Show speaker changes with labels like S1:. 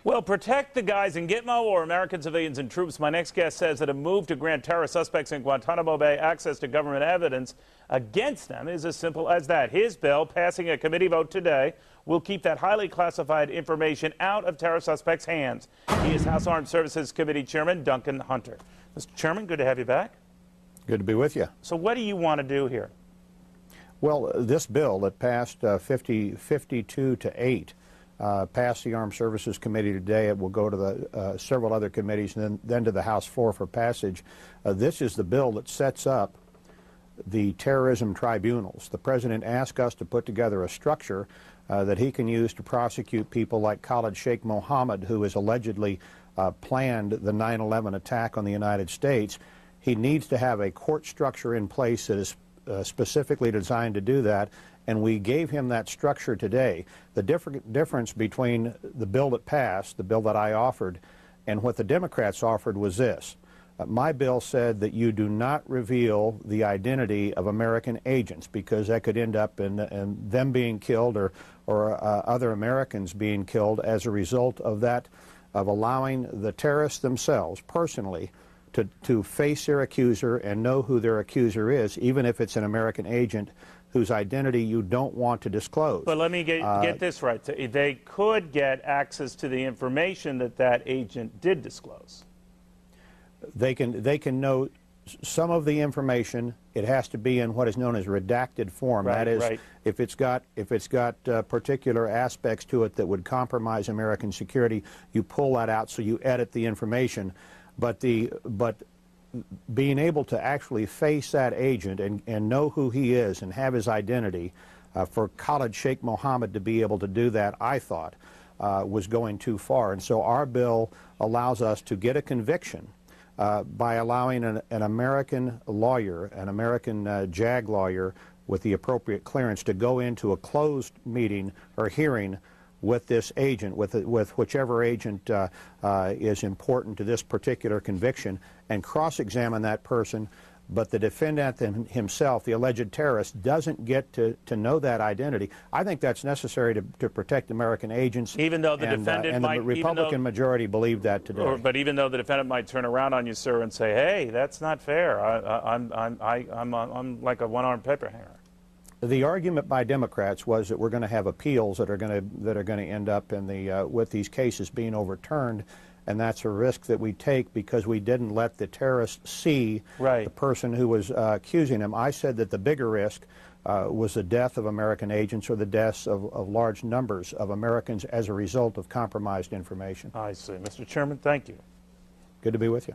S1: Well, protect the guys in Gitmo or American civilians and troops. My next guest says that a move to grant terror suspects in Guantanamo Bay access to government evidence against them is as simple as that. His bill, passing a committee vote today, will keep that highly classified information out of terror suspects' hands. He is House Armed Services Committee Chairman Duncan Hunter. Mr. Chairman, good to have you back.
S2: Good to be with you.
S1: So what do you want to do here?
S2: Well, this bill that passed 52 to 8 passed the Armed Services Committee today. It will go to the several other committees and then to the House floor for passage. This is the bill that sets up the terrorism tribunals. The President asked us to put together a structure that he can use to prosecute people like Khalid Sheikh Mohammed, who has allegedly planned the 9/11 attack on the United States. He needs to have a court structure in place that is specifically designed to do that, and we gave him that structure today. The difference between the bill that passed, the bill that I offered, and what the Democrats offered was this. My bill said that you do not reveal the identity of American agents, because that could end up in them being killed or other Americans being killed as a result of that, of allowing the terrorists themselves personally to face their accuser and know who their accuser is, even if it's an American agent whose identity you don't want to disclose.
S1: But let me get this right. They could get access to the information that agent did disclose.
S2: They can know some of the information. It has to be in what is known as redacted form.
S1: Right,
S2: that is,
S1: right.
S2: if it's got particular aspects to it that would compromise American security, you pull that out, so you edit the information. But being able to actually face that agent and know who he is and have his identity, for Khalid Sheikh Mohammed to be able to do that, I thought, was going too far. And so our bill allows us to get a conviction by allowing an American lawyer, an American JAG lawyer with the appropriate clearance, to go into a closed meeting or hearing with this agent, with whichever agent is important to this particular conviction, and cross-examine that person. But the defendant himself, the alleged terrorist, doesn't get to know that identity. I think that's necessary to protect American agents.
S1: Even though the defendant might,
S2: the Republican majority believe that today.
S1: But even though the defendant might turn around on you, sir, and say, "Hey, that's not fair. I'm like a one-armed paper hanger."
S2: The argument by Democrats was that we're going to have appeals that are going to end up in the with these cases being overturned, and that's a risk that we take because we didn't let the terrorist see the person who was accusing him. I said that the bigger risk was the death of American agents or the deaths of large numbers of Americans as a result of compromised information.
S1: I see. Mr. Chairman, thank you.
S2: Good to be with you.